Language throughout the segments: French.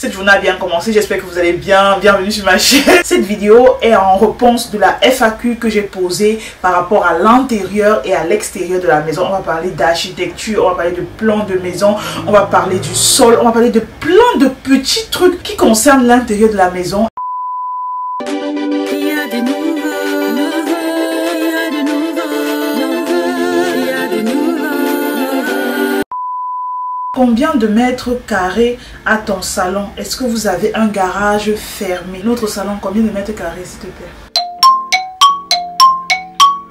Cette journée a bien commencé, j'espère que vous allez bien. Bienvenue sur ma chaîne. Cette vidéo est en réponse de la FAQ que j'ai posée par rapport à l'intérieur et à l'extérieur de la maison. On va parler d'architecture, on va parler de plan de maison, on va parler du sol, on va parler de plein de petits trucs qui concernent l'intérieur de la maison. Combien de mètres carrés a ton salon? Est-ce que vous avez un garage fermé? Notre salon, combien de mètres carrés, s'il te plaît?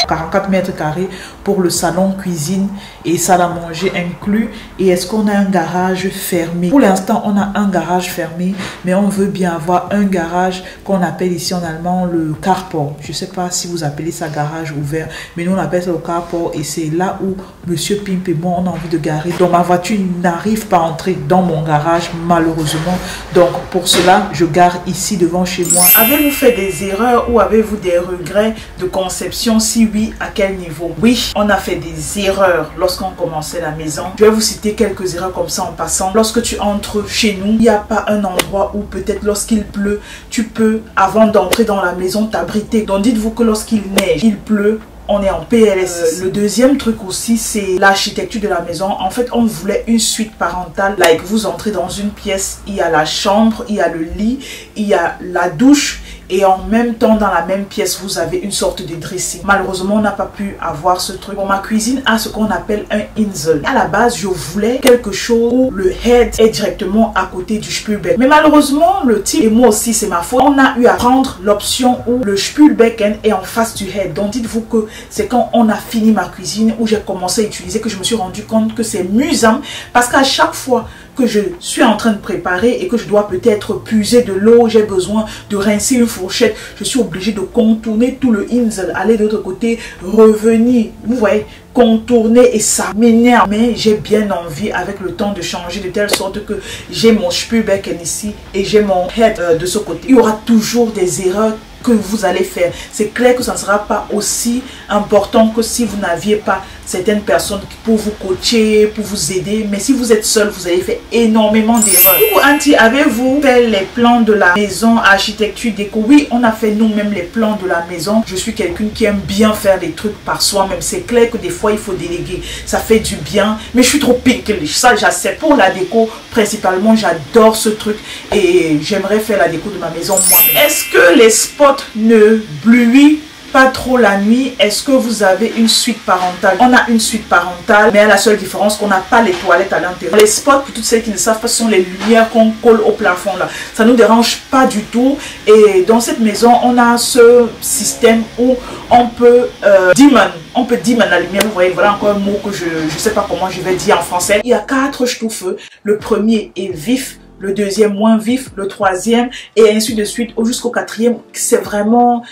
44 mètres carrés pour le salon, cuisine et salle à manger inclus. Et est-ce qu'on a un garage fermé? Pour l'instant, on a un garage fermé, mais on veut bien avoir un garage qu'on appelle ici en allemand le carport. Je ne sais pas si vous appelez ça garage ouvert, mais nous on appelle ça le carport. Et c'est là où Monsieur Pimp et moi on a envie de garer. Donc ma voiture n'arrive pas à entrer dans mon garage malheureusement. Donc pour cela, je gare ici devant chez moi. Avez-vous fait des erreurs ou avez-vous des regrets de conception? Si oui, à quel niveau? Oui, on a fait des erreurs lorsqu'on commençait la maison. Je vais vous citer quelques erreurs comme ça en passant. Lorsque tu entres chez nous, il n'y a pas un endroit où peut-être lorsqu'il pleut, tu peux, avant d'entrer dans la maison, t'abriter. Donc dites-vous que lorsqu'il neige, il pleut, on est en PLS. Le deuxième truc aussi, c'est l'architecture de la maison. En fait, on voulait une suite parentale. Like, vous entrez dans une pièce, il y a la chambre, il y a le lit, il y a la douche. Et en même temps, dans la même pièce, vous avez une sorte de dressing. Malheureusement, on n'a pas pu avoir ce truc. Bon, ma cuisine a ce qu'on appelle un Insel. À la base, je voulais quelque chose où le head est directement à côté du Spülbecken. Mais malheureusement, le type, et moi aussi, c'est ma faute, on a eu à prendre l'option où le Spülbecken est en face du head. Donc, dites-vous que c'est quand on a fini ma cuisine, où j'ai commencé à utiliser, que je me suis rendu compte que c'est musant. Parce qu'à chaque fois que je suis en train de préparer et que je dois peut-être puiser de l'eau, j'ai besoin de rincer une fourchette, je suis obligée de contourner tout le Insel, aller de l'autre côté, revenir, vous voyez, contourner, et ça m'énerve. Mais j'ai bien envie avec le temps de changer de telle sorte que j'ai mon Spülbecken ici et j'ai mon head de ce côté. Il y aura toujours des erreurs que vous allez faire. C'est clair que ça ne sera pas aussi important que si vous n'aviez pas certaines personnes pour vous coacher, pour vous aider. Mais si vous êtes seul, vous allez faire énormément d'erreurs. Coucou Auntie, avez-vous fait les plans de la maison, architecture, déco? Oui, on a fait nous-mêmes les plans de la maison. Je suis quelqu'un qui aime bien faire des trucs par soi-même. C'est clair que des fois, il faut déléguer. Ça fait du bien, mais je suis trop picklish. Ça, j'accepte. Pour la déco, principalement, j'adore ce truc et j'aimerais faire la déco de ma maison moi-même. Est-ce que les spots ne bluient pas trop la nuit? Est-ce que vous avez une suite parentale? On a une suite parentale, mais à la seule différence qu'on n'a pas les toilettes à l'intérieur. Les spots, pour toutes celles qui ne savent pas, ce sont les lumières qu'on colle au plafond là. Ça ne nous dérange pas du tout. Et dans cette maison, on a ce système où on peut dimmer la lumière. Vous voyez, voilà encore un mot que je ne sais pas comment je vais dire en français. Il y a 4 ch'toufeux. Le premier est vif, le deuxième moins vif, le troisième et ainsi de suite jusqu'au 4e. C'est vraiment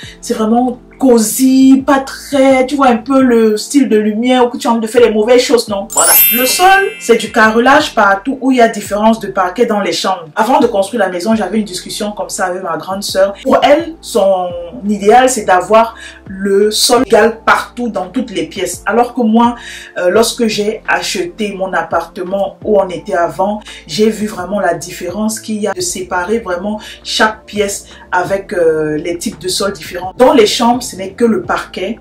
cosy, pas très, tu vois un peu le style de lumière où tu as envie de faire les mauvaises choses, non? Voilà. Le sol, c'est du carrelage partout où il y a différence de parquet dans les chambres. Avant de construire la maison, j'avais une discussion comme ça avec ma grande sœur. Pour elle, son idéal, c'est d'avoir le sol égal partout dans toutes les pièces. Alors que moi, lorsque j'ai acheté mon appartement où on était avant, j'ai vu vraiment la différence qu'il y a de séparer vraiment chaque pièce avec les types de sols différents. Dans les chambres, ce n'est que le parquet.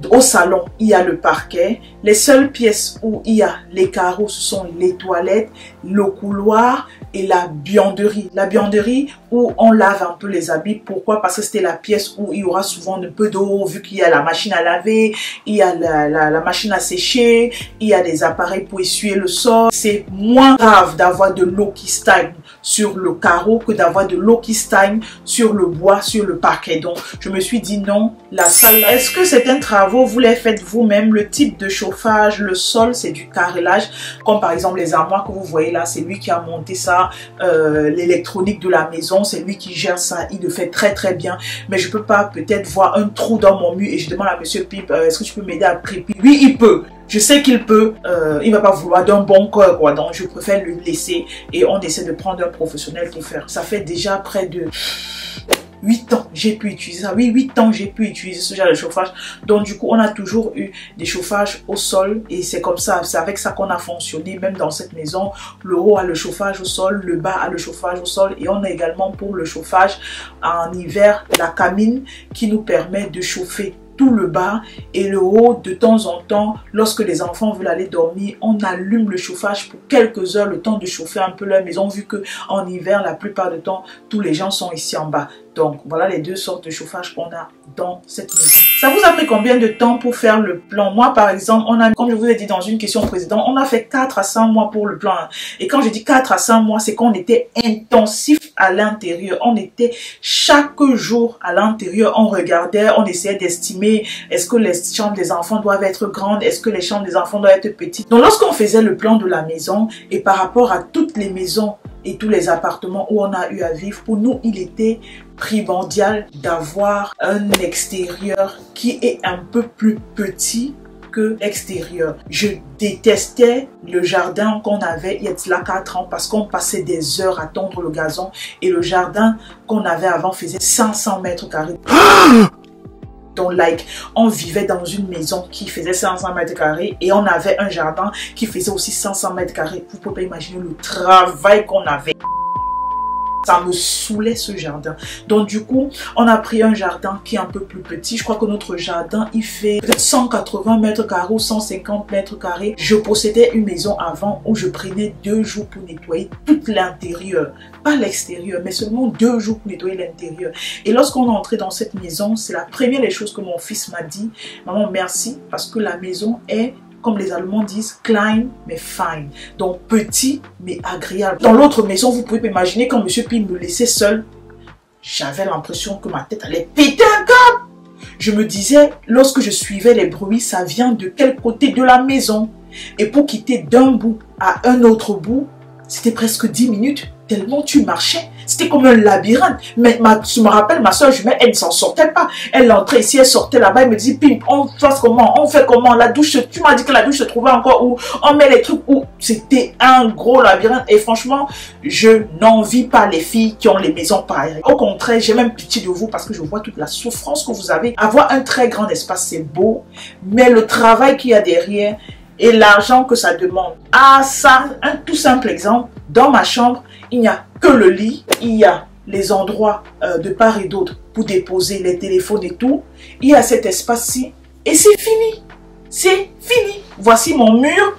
Au salon, il y a le parquet. Les seules pièces où il y a les carreaux, ce sont les toilettes, le couloir et la buanderie. La buanderie où on lave un peu les habits. Pourquoi? Parce que c'était la pièce où il y aura souvent un peu d'eau, vu qu'il y a la machine à laver, il y a la machine à sécher, il y a des appareils pour essuyer le sol. C'est moins grave d'avoir de l'eau qui stagne sur le carreau que d'avoir de l'eau qui stagne sur le bois, sur le parquet. Donc, je me suis dit non, la salle. Est-ce que certains travaux, vous les faites vous-même? Le type de chauffage, le sol, c'est du carrelage. Comme par exemple les armoires que vous voyez là, c'est lui qui a monté ça. L'électronique de la maison, c'est lui qui gère ça. Il le fait très très bien. Mais je peux pas peut-être voir un trou dans mon mur et je demande à Monsieur Pip, est-ce que tu peux m'aider à préparer? Oui, il peut. Je sais qu'il peut, il va pas vouloir d'un bon cœur, quoi. Donc, je préfère le laisser et on essaie de prendre un professionnel pour faire. Ça fait déjà près de 8 ans, j'ai pu utiliser ça. Oui, 8 ans, j'ai pu utiliser ce genre de chauffage. Donc, du coup, on a toujours eu des chauffages au sol. Et c'est comme ça, c'est avec ça qu'on a fonctionné, même dans cette maison. Le haut a le chauffage au sol, le bas a le chauffage au sol. Et on a également pour le chauffage en hiver, la camine qui nous permet de chauffer tout le bas et le haut. De temps en temps, lorsque les enfants veulent aller dormir, on allume le chauffage pour quelques heures, le temps de chauffer un peu leur maison, vu que en hiver, la plupart du temps, tous les gens sont ici en bas. Donc, voilà les deux sortes de chauffage qu'on a dans cette maison. Ça vous a pris combien de temps pour faire le plan? Moi, par exemple, on a, comme je vous ai dit dans une question précédente, on a fait 4 à 5 mois pour le plan. Et quand je dis 4 à 5 mois, c'est qu'on était intensif à l'intérieur. On était chaque jour à l'intérieur. On regardait, on essayait d'estimer est-ce que les chambres des enfants doivent être grandes, est-ce que les chambres des enfants doivent être petites. Donc, lorsqu'on faisait le plan de la maison et par rapport à toutes les maisons et tous les appartements où on a eu à vivre, pour nous, il était primordial d'avoir un extérieur qui est un peu plus petit que l'extérieur. Je détestais le jardin qu'on avait il y a de là 4 ans parce qu'on passait des heures à tondre le gazon et le jardin qu'on avait avant faisait 500 mètres carrés. Donc, on vivait dans une maison qui faisait 500 mètres carrés et on avait un jardin qui faisait aussi 500 mètres carrés. Vous ne pouvez pas imaginer le travail qu'on avait. Ça me saoulait ce jardin. Donc du coup, on a pris un jardin qui est un peu plus petit. Je crois que notre jardin, il fait peut-être 180 mètres carrés ou 150 mètres carrés. Je possédais une maison avant où je prenais 2 jours pour nettoyer tout l'intérieur. Pas l'extérieur, mais seulement 2 jours pour nettoyer l'intérieur. Et lorsqu'on est entré dans cette maison, c'est la première des choses que mon fils m'a dit. Maman, merci, parce que la maison est, comme les Allemands disent, klein mais fine. Donc petit mais agréable. Dans l'autre maison, vous pouvez imaginer quand M. Pim me laissait seul, j'avais l'impression que ma tête allait péter un câble. Je me disais, lorsque je suivais les bruits, ça vient de quel côté de la maison? Et pour quitter d'un bout à un autre bout, c'était presque 10 minutes, tellement tu marchais. C'était comme un labyrinthe. Mais je me rappelle, ma soeur jumelle, elle ne s'en sortait pas. Elle entrait ici, elle sortait là-bas, elle me dit, Pim, on fasse comment? On fait comment? La douche, tu m'as dit que la douche se trouvait encore où? On met les trucs où? C'était un gros labyrinthe. Et franchement, je n'envie pas les filles qui ont les maisons pareilles. Au contraire, j'ai même pitié de vous parce que je vois toute la souffrance que vous avez. Avoir un très grand espace, c'est beau. Mais le travail qu'il y a derrière et l'argent que ça demande. Ah ça, un tout simple exemple. Dans ma chambre, il n'y a que le lit, il y a les endroits de part et d'autre pour déposer les téléphones et tout. Il y a cet espace-ci et c'est fini. C'est fini. Voici mon mur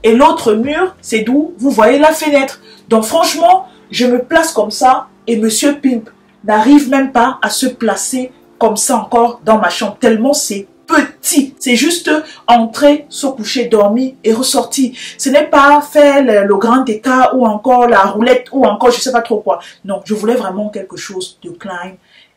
et l'autre mur, c'est d'où vous voyez la fenêtre. Donc franchement, je me place comme ça et Monsieur Pimp n'arrive même pas à se placer comme ça encore dans ma chambre tellement c'est petit. C'est juste entrer, se coucher, dormir et ressortir. Ce n'est pas faire le grand écart ou encore la roulette ou encore je sais pas trop quoi. Non, je voulais vraiment quelque chose de klein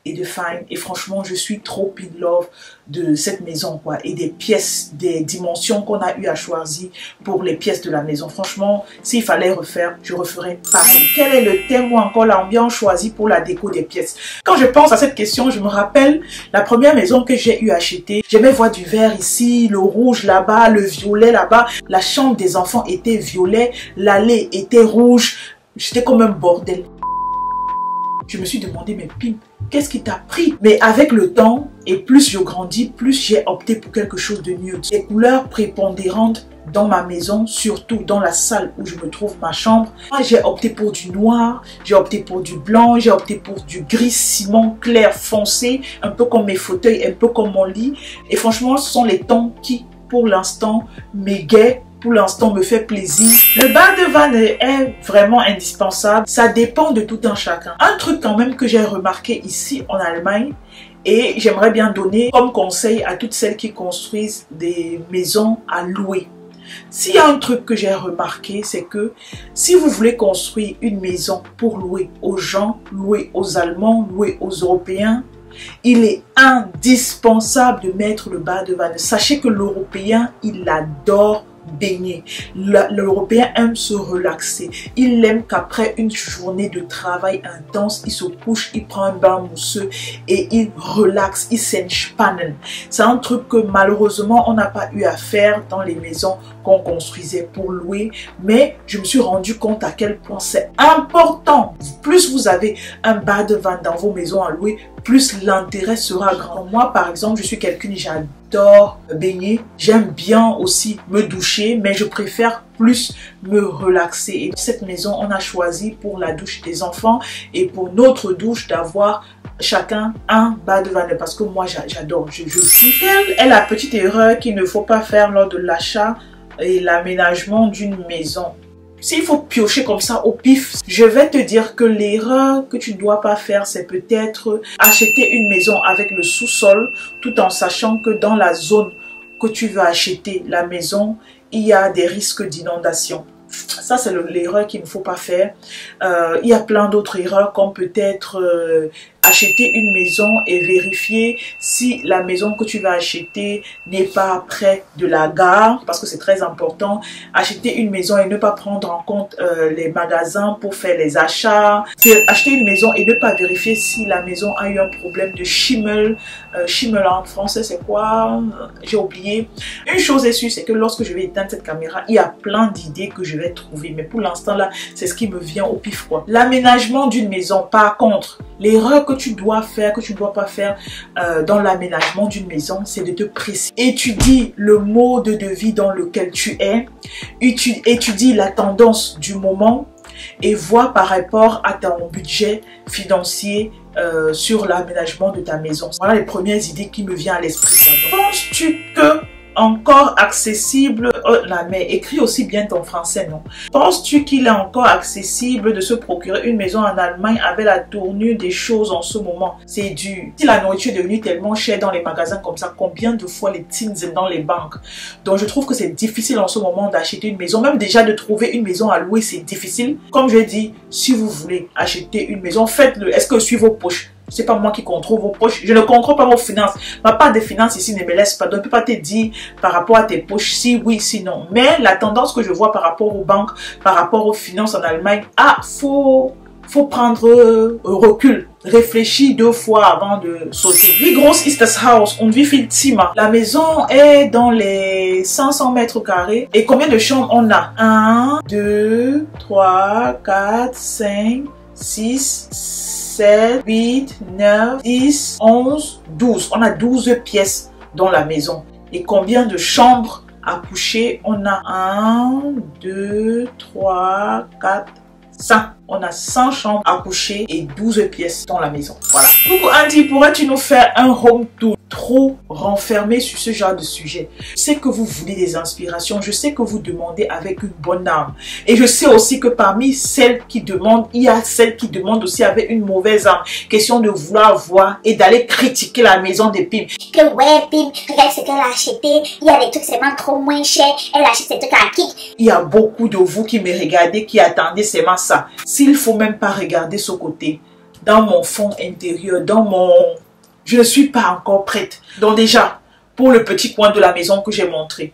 et de fine. Et franchement, je suis trop in love de cette maison quoi. Et des pièces, des dimensions qu'on a eu à choisir pour les pièces de la maison. Franchement, s'il fallait refaire, je referais pareil. Quel est le thème ou encore l'ambiance choisie pour la déco des pièces? Quand je pense à cette question, je me rappelle la première maison que j'ai eu achetée. J'aimais voir du vert ici, le rouge là-bas, le violet là-bas. La chambre des enfants était violet, l'allée était rouge. J'étais comme un bordel. Je me suis demandé, mais Pim, qu'est-ce qui t'a pris? Mais avec le temps, et plus je grandis, plus j'ai opté pour quelque chose de mieux. Les couleurs prépondérantes dans ma maison, surtout dans la salle où je me trouve, ma chambre. J'ai opté pour du noir, j'ai opté pour du blanc, j'ai opté pour du gris ciment clair foncé, un peu comme mes fauteuils, un peu comme mon lit. Et franchement, ce sont les tons qui, pour l'instant, m'égayent. Pour l'instant me fait plaisir. Le bain de vanne est vraiment indispensable. Ça dépend de tout un chacun. Un truc quand même que j'ai remarqué ici en Allemagne et j'aimerais bien donner comme conseil à toutes celles qui construisent des maisons à louer. S'il y a un truc que j'ai remarqué, c'est que si vous voulez construire une maison pour louer aux gens, louer aux Allemands, louer aux Européens, il est indispensable de mettre le bain de vanne. Sachez que l'Européen, il adore baigner. L'Européen aime se relaxer. Il aime qu'après une journée de travail intense, il se couche, il prend un bain mousseux et il relaxe, il s'entspannen. C'est un truc que malheureusement on n'a pas eu à faire dans les maisons qu'on construisait pour louer, mais je me suis rendu compte à quel point c'est important. Vous plus vous avez un bas de vente dans vos maisons à louer, plus l'intérêt sera grand. Moi, par exemple, je suis quelqu'un, j'adore baigner. J'aime bien aussi me doucher, mais je préfère plus me relaxer. Et dans cette maison, on a choisi pour la douche des enfants et pour notre douche d'avoir chacun un bas de vanne parce que moi, j'adore, je kiffe. Quelle est la petite erreur qu'il ne faut pas faire lors de l'achat et l'aménagement d'une maison? S'il faut piocher comme ça au pif, je vais te dire que l'erreur que tu ne dois pas faire, c'est peut-être acheter une maison avec le sous-sol, tout en sachant que dans la zone que tu veux acheter la maison, il y a des risques d'inondation. Ça, c'est l'erreur qu'il ne faut pas faire. Il y a plein d'autres erreurs, comme peut-être acheter une maison et vérifier si la maison que tu vas acheter n'est pas près de la gare, parce que c'est très important. Acheter une maison et ne pas prendre en compte les magasins pour faire les achats. Acheter une maison et ne pas vérifier si la maison a eu un problème de schimmel. Schimmel en français, c'est quoi? J'ai oublié. Une chose est sûre, c'est que lorsque je vais éteindre cette caméra, il y a plein d'idées que je vais trouver. Mais pour l'instant, là, c'est ce qui me vient au pif, quoi. L'aménagement d'une maison, par contre, l'erreur que tu dois faire, que tu ne dois pas faire dans l'aménagement d'une maison, c'est de te préciser. Étudie le mode de vie dans lequel tu es. Étudie la tendance du moment et vois par rapport à ton budget financier sur l'aménagement de ta maison. Voilà les premières idées qui me viennent à l'esprit. Penses-tu que encore accessible, mais écris aussi bien ton français, non? Penses-tu qu'il est encore accessible de se procurer une maison en Allemagne avec la tournure des choses en ce moment? C'est dur. Si la nourriture est devenue tellement chère dans les magasins comme ça, combien de fois les tins dans les banques? Donc je trouve que c'est difficile en ce moment d'acheter une maison. Même déjà de trouver une maison à louer, c'est difficile. Comme je l'ai dit, si vous voulez acheter une maison, faites-le. Est-ce que je suis vos poches? C'est pas moi qui contrôle vos poches. Je ne contrôle pas vos finances. Ma part des finances ici ne me laisse pas. Donc, je ne peux pas te dire par rapport à tes poches si oui, si non. Mais la tendance que je vois par rapport aux banques, par rapport aux finances en Allemagne, faut prendre recul. Réfléchis 2 fois avant de sauter. Wie groß ist das Haus und wie viel Zimmer? La maison est dans les 500 mètres carrés. Et combien de chambres on a? 1, 2, 3, 4, 5, 6, 7, 8, 9, 10, 11, 12. On a 12 pièces dans la maison. Et combien de chambres à coucher? On a 1, 2, 3, 4, 5. On a 100 chambres à coucher et 12 pièces dans la maison. Voilà. Coucou Andy, pourrais-tu nous faire un home tour? Trop renfermé sur ce genre de sujet. Je sais que vous voulez des inspirations. Je sais que vous demandez avec une bonne âme. Et je sais aussi que parmi celles qui demandent, il y a celles qui demandent aussi avec une mauvaise âme. Question de vouloir voir et d'aller critiquer la maison de Pim. Que ouais, Pim, regarde ce qu'elle a acheté. Il y a des trucs seulement trop moins chers. Elle achète ces trucs à kick. Il y a beaucoup de vous qui me regardez, qui attendez seulement ça. S'il ne faut même pas regarder ce côté, dans mon fond intérieur, je ne suis pas encore prête. Donc déjà, pour le petit coin de la maison que j'ai montré,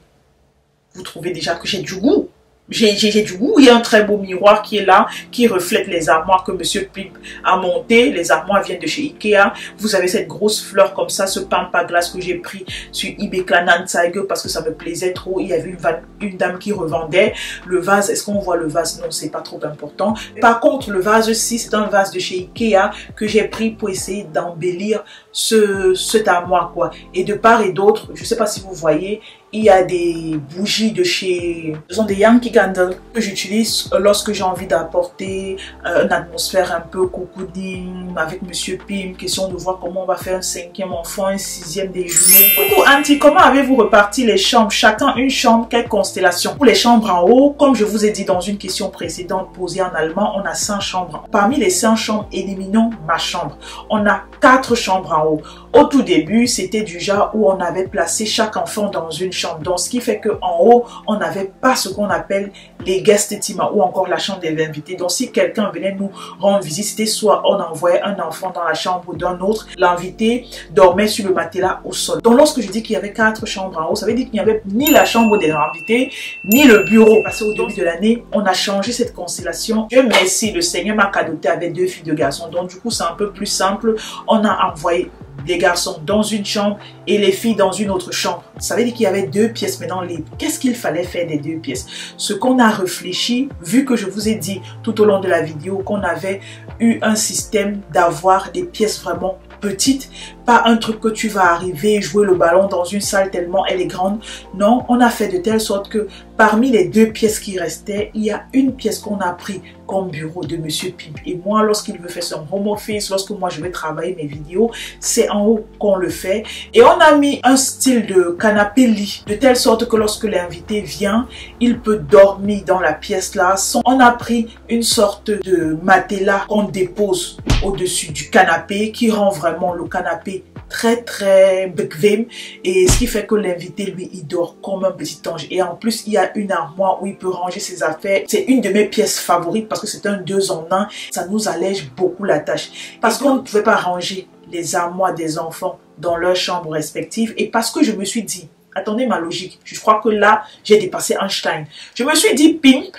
vous trouvez déjà que j'ai du goût. J'ai du goût. Il y a un très beau miroir qui est là, qui reflète les armoires que Monsieur Pip a montées. Les armoires viennent de chez Ikea. Vous avez cette grosse fleur comme ça, ce pampa glace que j'ai pris sur eBay Kleinanzeigen parce que ça me plaisait trop. Il y avait une dame qui revendait le vase. Est-ce qu'on voit le vase? Non, c'est pas trop important. Par contre, le vase-ci, c'est un vase de chez Ikea que j'ai pris pour essayer d'embellir cette armoire, quoi. Et de part et d'autre, je sais pas si vous voyez, il y a des bougies de chez... Ce sont des Yankee Candles que j'utilise lorsque j'ai envie d'apporter une atmosphère un peu cocooning avec Monsieur Pim. Question de voir comment on va faire un 5e enfant, un 6e des jumeaux. Coucou Auntie, comment avez-vous reparti les chambres? Chacun une chambre, quelle constellation? Pour les chambres en haut, comme je vous ai dit dans une question précédente posée en allemand, on a 5 chambres. Parmi les 5 chambres, éliminons ma chambre. On a 4 chambres en haut. Au tout début, c'était du genre où on avait placé chaque enfant dans une chambre. Donc, ce qui fait qu'en haut, on n'avait pas ce qu'on appelle les guest team ou encore la chambre des invités. Donc, si quelqu'un venait nous rendre visite, c'était soit on envoyait un enfant dans la chambre d'un autre, l'invité dormait sur le matelas au sol. Donc, lorsque je dis qu'il y avait 4 chambres en haut, ça veut dire qu'il n'y avait ni la chambre des invités, ni le bureau. Parce qu'au début de l'année, on a changé cette constellation. Dieu merci, le Seigneur m'a cadoté avec 2 filles de garçons. Donc, du coup, c'est un peu plus simple. On a envoyé les garçons dans une chambre et les filles dans une autre chambre. Ça veut dire qu'il y avait 2 pièces maintenant libres. Qu'est-ce qu'il fallait faire des 2 pièces? Ce qu'on a réfléchi, vu que je vous ai dit tout au long de la vidéo qu'on avait eu un système d'avoir des pièces vraiment petite, pas un truc que tu vas arriver et jouer le ballon dans une salle tellement elle est grande. Non, on a fait de telle sorte que parmi les 2 pièces qui restaient, il y a une pièce qu'on a pris comme bureau de Monsieur Pimp. Et moi, lorsqu'il veut faire son home office, lorsque moi je vais travailler mes vidéos, c'est en haut qu'on le fait. Et on a mis un style de canapé-lit, de telle sorte que lorsque l'invité vient, il peut dormir dans la pièce là. On a pris une sorte de matelas qu'on dépose au-dessus du canapé qui rend vraiment le canapé très bequem, et ce qui fait que l'invité lui il dort comme un petit ange. Et en plus il y a une armoire où il peut ranger ses affaires. C'est une de mes pièces favorites parce que c'est un 2 en 1. Ça nous allège beaucoup la tâche parce qu'on ne pouvait pas ranger les armoires des enfants dans leurs chambres respectives, et parce que je me suis dit, attendez ma logique, je crois que là j'ai dépassé Einstein. Je me suis dit, Pimp,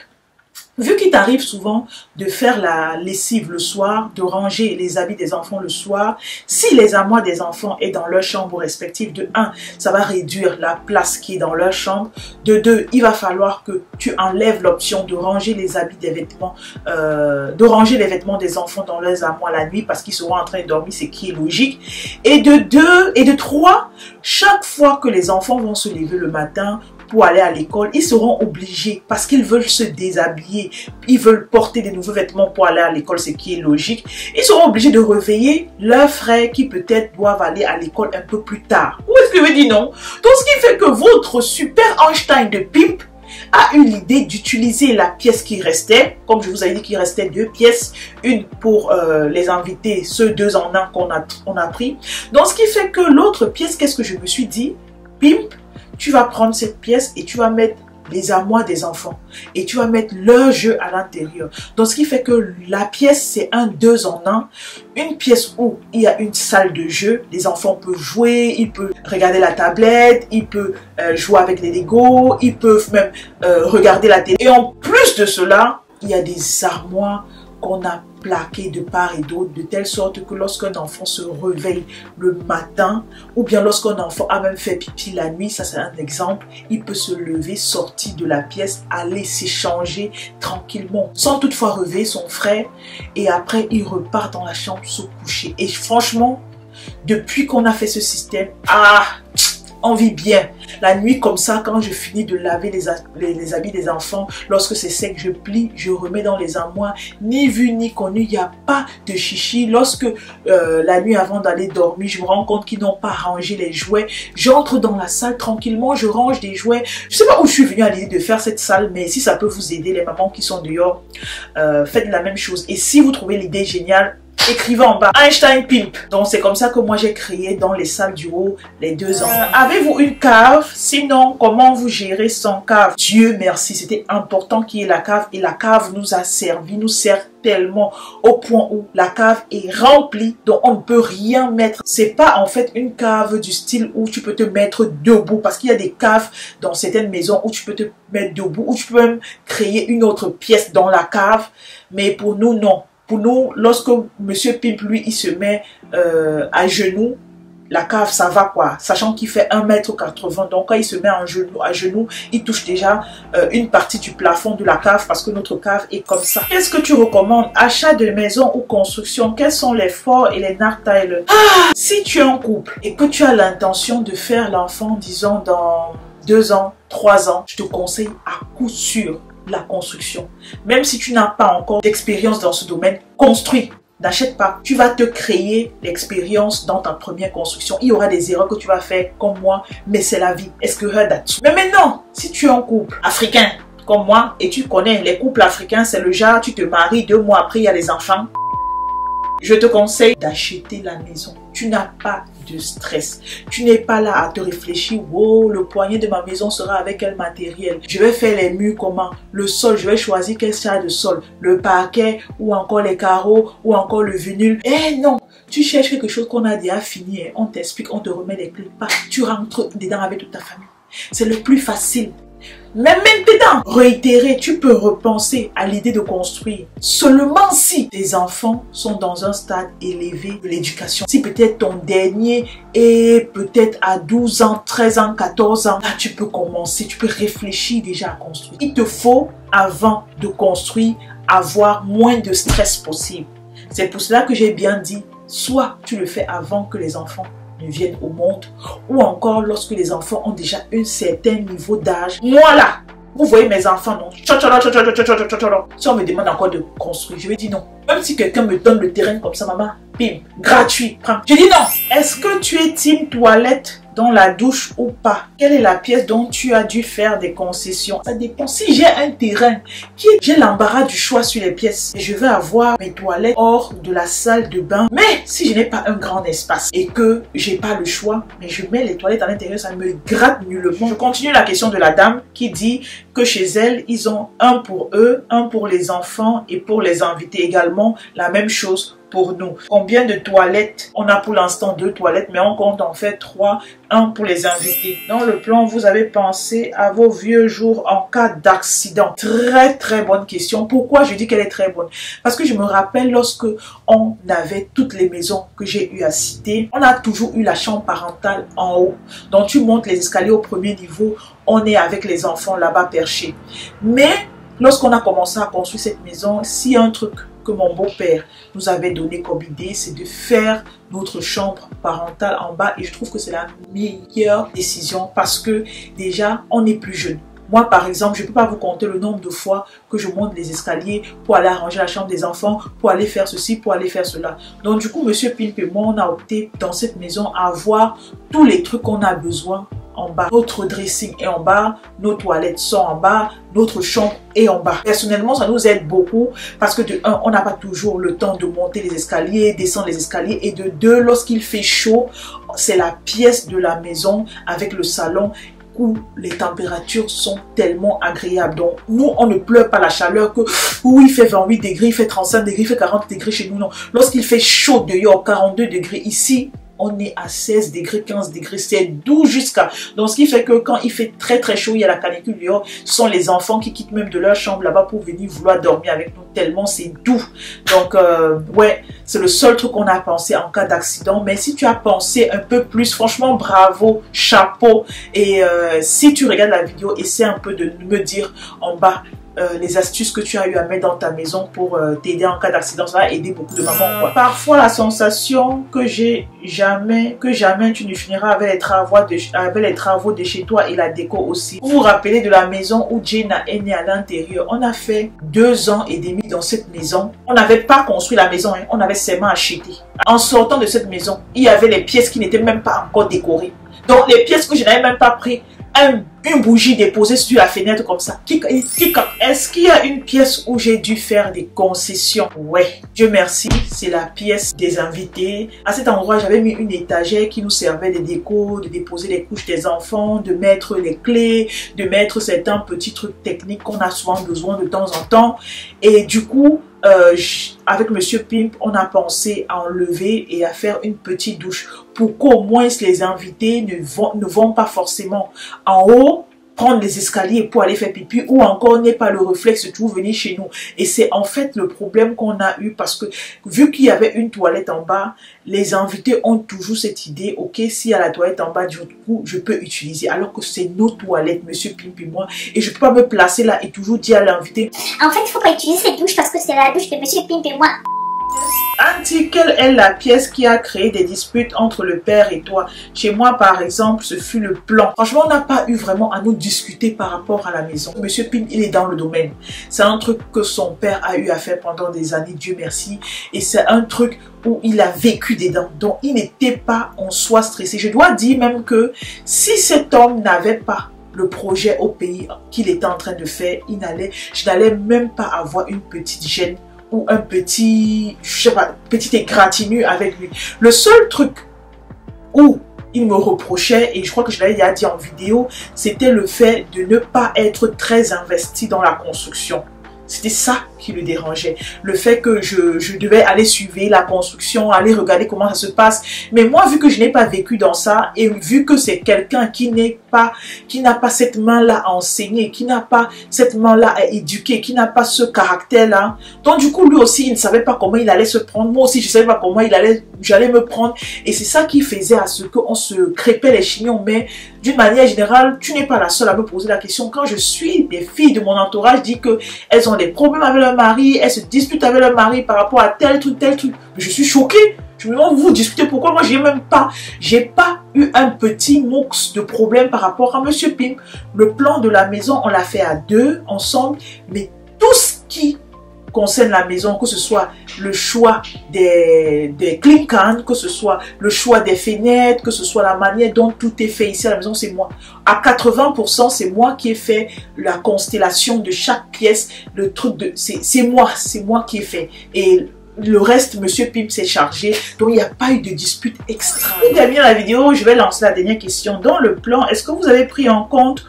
vu qu'il t'arrive souvent de faire la lessive le soir, de ranger les habits des enfants le soir, si les armoires des enfants est dans leur chambre respective, de 1, ça va réduire la place qui est dans leur chambre. De 2, il va falloir que tu enlèves l'option de ranger les habits des vêtements, de ranger les vêtements des enfants dans leurs armoires la nuit parce qu'ils seront en train de dormir, c'est qui est logique. Et de 3, chaque fois que les enfants vont se lever le matin pour aller à l'école, ils seront obligés, parce qu'ils veulent se déshabiller, ils veulent porter des nouveaux vêtements pour aller à l'école, ce qui est logique, ils seront obligés de réveiller leurs frères qui peut-être doivent aller à l'école un peu plus tard. Où est-ce que je dis non? Donc ce qui fait que votre super Einstein de Pimp a eu l'idée d'utiliser la pièce qui restait, comme je vous avais dit qu'il restait 2 pièces, une pour les invités, ceux 2 en 1 qu'on a pris. Donc ce qui fait que l'autre pièce, qu'est-ce que je me suis dit? Pimp, tu vas prendre cette pièce et tu vas mettre les armoires des enfants et tu vas mettre leur jeu à l'intérieur. Donc ce qui fait que la pièce c'est un 2 en 1, une pièce où il y a une salle de jeu, les enfants peuvent jouer, ils peuvent regarder la tablette, ils peuvent jouer avec les Lego, ils peuvent même regarder la télé. Et en plus de cela, il y a des armoires qu'on a plaquées de part et d'autre, de telle sorte que lorsqu'un enfant se réveille le matin, ou bien lorsqu'un enfant a même fait pipi la nuit, ça c'est un exemple, il peut se lever, sortir de la pièce, aller s'échanger tranquillement, sans toutefois réveiller son frère, et après il repart dans la chambre se coucher. Et franchement, depuis qu'on a fait ce système, on vit bien. La nuit comme ça, quand je finis de laver les habits des enfants, lorsque c'est sec, je plie, je remets dans les armoires. Ni vu ni connu, il n'y a pas de chichi. Lorsque la nuit avant d'aller dormir, je me rends compte qu'ils n'ont pas rangé les jouets. J'entre dans la salle tranquillement, je range des jouets. Je ne sais pas où je suis venue à l'idée de faire cette salle, mais si ça peut vous aider, les mamans qui sont dehors, faites la même chose. Et si vous trouvez l'idée géniale, écrivez en bas Einstein Pimp. Donc c'est comme ça que moi j'ai créé dans les salles du haut les 2 ans. Avez-vous une cave? Sinon, comment vous gérez sans cave? Dieu merci, c'était important qu'il y ait la cave, et la cave nous a servi, nous sert tellement au point où la cave est remplie, donc on ne peut rien mettre. C'est pas en fait une cave du style où tu peux te mettre debout, parce qu'il y a des caves dans certaines maisons où tu peux te mettre debout, où tu peux même créer une autre pièce dans la cave, mais pour nous non. Pour nous, lorsque Monsieur Pimp, lui, il se met à genoux, la cave, ça va quoi. Sachant qu'il fait 1,80 m. Donc, quand il se met à genoux, il touche déjà une partie du plafond de la cave parce que notre cave est comme ça. Qu'est-ce que tu recommandes? Achat de maison ou construction? Quels sont les forts et les nartails? Si tu es en couple et que tu as l'intention de faire l'enfant, disons, dans 2 ans, 3 ans, je te conseille à coup sûr la construction. Même si tu n'as pas encore d'expérience dans ce domaine, construis. N'achète pas. Tu vas te créer l'expérience dans ta première construction. Il y aura des erreurs que tu vas faire comme moi, mais c'est la vie. Est-ce que là-dessus? Mais maintenant, si tu es en couple africain comme moi, et tu connais les couples africains, c'est le genre, tu te maries, 2 mois après, il y a les enfants. Je te conseille d'acheter la maison. Tu n'as pas de stress. Tu n'es pas là à te réfléchir. Oh, le poignet de ma maison sera avec quel matériel? Je vais faire les murs comment? Le sol, je vais choisir quel style de sol? Le parquet ou encore les carreaux ou encore le vinyle? Eh non! Tu cherches quelque chose qu'on a déjà fini. On t'explique, on te remet les clés. Tu rentres dedans avec toute ta famille. C'est le plus facile. Mais maintenant, réitérer, tu peux repenser à l'idée de construire seulement si tes enfants sont dans un stade élevé de l'éducation. Si peut-être ton dernier est peut-être à 12 ans, 13 ans, 14 ans, là tu peux commencer, tu peux réfléchir déjà à construire. Il te faut, avant de construire, avoir moins de stress possible. C'est pour cela que j'ai bien dit, soit tu le fais avant que les enfants ne viennent au monde, ou encore lorsque les enfants ont déjà un certain niveau d'âge. Moi là, vous voyez mes enfants, non? Si on me demande encore de construire, je vais dire non. Même si quelqu'un me donne le terrain comme ça, maman, bim, gratuit, prends. Je dis non. Est-ce que tu es team toilette dans la douche ou pas? Quelle est la pièce dont tu as dû faire des concessions? Ça dépend. Si j'ai un terrain, j'ai l'embarras du choix sur les pièces, et je vais avoir mes toilettes hors de la salle de bain. Mais si je n'ai pas un grand espace et que j'ai pas le choix, mais je mets les toilettes à l'intérieur, ça ne me gratte nullement. Je continue la question de la dame qui dit que chez elle, ils ont un pour eux, un pour les enfants et pour les invités également, la même chose pour nous. Combien de toilettes? On a pour l'instant 2 toilettes, mais on compte en fait 3, un pour les invités. Dans le plan, vous avez pensé à vos vieux jours en cas d'accident? Très bonne question. Pourquoi je dis qu'elle est très bonne? Parce que je me rappelle lorsque on avait toutes les maisons que j'ai eu à citer, on a toujours eu la chambre parentale en haut. Donc tu montes les escaliers au premier niveau, on est avec les enfants là-bas perchés. Mais lorsqu'on a commencé à construire cette maison, s'il y a un truc que mon beau-père nous avait donné comme idée, c'est de faire notre chambre parentale en bas, et je trouve que c'est la meilleure décision parce que déjà on est plus jeune. Moi par exemple, je ne peux pas vous compter le nombre de fois que je monte les escaliers pour aller arranger la chambre des enfants, pour aller faire ceci, pour aller faire cela. Donc du coup, Monsieur Pimp et moi, on a opté dans cette maison à avoir tous les trucs qu'on a besoin en bas. Notre dressing est en bas, nos toilettes sont en bas, notre chambre est en bas. Personnellement, ça nous aide beaucoup parce que de 1, on n'a pas toujours le temps de monter les escaliers, descendre les escaliers, et de 2, lorsqu'il fait chaud, c'est la pièce de la maison avec le salon où les températures sont tellement agréables. Donc nous, on ne pleure pas la chaleur que il fait 28 degrés, il fait 35 degrés, il fait 40 degrés chez nous. Non, lorsqu'il fait chaud dehors, 42 degrés ici, on est à 16 degrés, 15 degrés, c'est doux jusqu'à... Donc, ce qui fait que quand il fait très chaud, il y a la canicule dehors, ce sont les enfants qui quittent même de leur chambre là-bas pour venir vouloir dormir avec nous, tellement c'est doux. Donc, ouais, c'est le seul truc qu'on a pensé en cas d'accident. Mais si tu as pensé un peu plus, franchement, bravo, chapeau. Et si tu regardes la vidéo, essaie un peu de me dire en bas les astuces que tu as eu à mettre dans ta maison pour t'aider en cas d'accident. Ça va aider beaucoup de mamans, quoi. Parfois la sensation que jamais tu ne finiras avec les travaux de chez toi et la déco aussi. Vous vous rappelez de la maison où Jenna est née à l'intérieur? On a fait 2 ans et demi dans cette maison. On n'avait pas construit la maison, hein. On avait seulement acheté. En sortant de cette maison, il y avait les pièces qui n'étaient même pas encore décorées. Donc les pièces que je n'avais même pas pris, une bougie déposée sur la fenêtre comme ça. Est-ce qu'il y a une pièce où j'ai dû faire des concessions? Ouais, Dieu merci, c'est la pièce des invités. À cet endroit, j'avais mis une étagère qui nous servait de déco, de déposer les couches des enfants, de mettre les clés, de mettre certains petits trucs techniques qu'on a souvent besoin de temps en temps. Et du coup, avec Monsieur Pimp, on a pensé à enlever et à faire une petite douche pour qu'au moins les invités ne vont pas forcément en haut prendre les escaliers pour aller faire pipi, ou encore n'ait pas le réflexe de tout venir chez nous. Et c'est en fait le problème qu'on a eu, parce que vu qu'il y avait une toilette en bas, les invités ont toujours cette idée, ok, s'il y a la toilette en bas, du coup, je peux utiliser, alors que c'est nos toilettes, Monsieur Pimp et moi, et je peux pas me placer là et toujours dire à l'invité, en fait, il faut pas utiliser cette douche parce que c'est la douche de Monsieur Pimp et moi. Auntie, quelle est la pièce qui a créé des disputes entre le père et toi? Chez moi, par exemple, ce fut le plan. Franchement, on n'a pas eu vraiment à nous discuter par rapport à la maison. Monsieur Pimp, il est dans le domaine. C'est un truc que son père a eu à faire pendant des années, Dieu merci. Et c'est un truc où il a vécu dedans. Donc, il n'était pas en soi stressé. Je dois dire même que si cet homme n'avait pas le projet au pays qu'il était en train de faire, je n'allais même pas avoir une petite gêne ou un petit, je sais pas, petite égratignure avec lui. Le seul truc où il me reprochait, et je crois que je l'avais déjà dit en vidéo, c'était le fait de ne pas être très investi dans la construction. C'était ça qui le dérangeait. Le fait que je devais aller suivre la construction, aller regarder comment ça se passe. Mais moi, vu que je n'ai pas vécu dans ça et vu que c'est quelqu'un qui n'a pas cette main-là à enseigner, qui n'a pas cette main-là à éduquer, qui n'a pas ce caractère-là. Donc du coup, lui aussi, il ne savait pas comment il allait se prendre. Moi aussi, je ne savais pas comment j'allais me prendre. Et c'est ça qui faisait à ce qu'on se crêpait les chignons. Mais d'une manière générale, tu n'es pas la seule à me poser la question. Quand je suis des filles de mon entourage, disent qu'elles ont des problèmes avec leur mari, elles se disputent avec leur mari par rapport à tel truc, tel truc. Mais je suis choquée. Je me demande, vous discutez pourquoi? Moi, j'ai pas eu un petit moux de problème par rapport à Monsieur Pim. Le plan de la maison, on l'a fait à deux, ensemble. Mais tout ce qui concerne la maison, que ce soit le choix des clean can, que ce soit le choix des fenêtres, que ce soit la manière dont tout est fait ici à la maison, c'est moi. À 80%, c'est moi qui ai fait la constellation de chaque pièce, le truc de... C'est moi qui ai fait. Et le reste, Monsieur Pim s'est chargé, donc il n'y a pas eu de dispute extra. Pour terminer la vidéo, je vais lancer la dernière question. Dans le plan, est-ce que vous avez pris en compte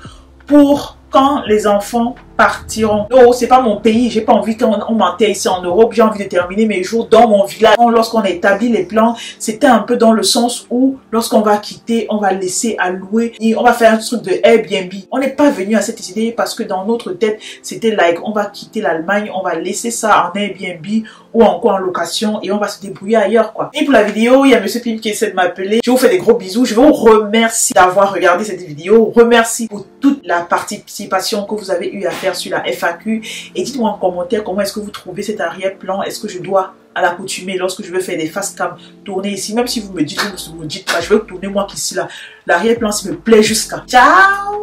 pour quand les enfants partiront? Oh, c'est pas mon pays, j'ai pas envie qu'on m'enterre ici en Europe, j'ai envie de terminer mes jours dans mon village. Lorsqu'on a établi les plans, c'était un peu dans le sens où lorsqu'on va quitter, on va laisser à louer et on va faire un truc de Airbnb. On n'est pas venu à cette idée parce que dans notre tête, c'était like, on va quitter l'Allemagne, on va laisser ça en Airbnb ou encore en location et on va se débrouiller ailleurs, quoi. Et pour la vidéo, il y a Monsieur Pim qui essaie de m'appeler. Je vous fais des gros bisous. Je vous remercie d'avoir regardé cette vidéo. Remercie pour toute la participation que vous avez eu à faire sur la FAQ. Et dites-moi en commentaire comment est-ce que vous trouvez cet arrière-plan. Est-ce que je dois à l'accoutumée lorsque je veux faire des face cam tourner ici? Même si vous me dites pas, je vais tourner moi qu'ici là. L'arrière-plan, ça me plaît jusqu'à. Ciao!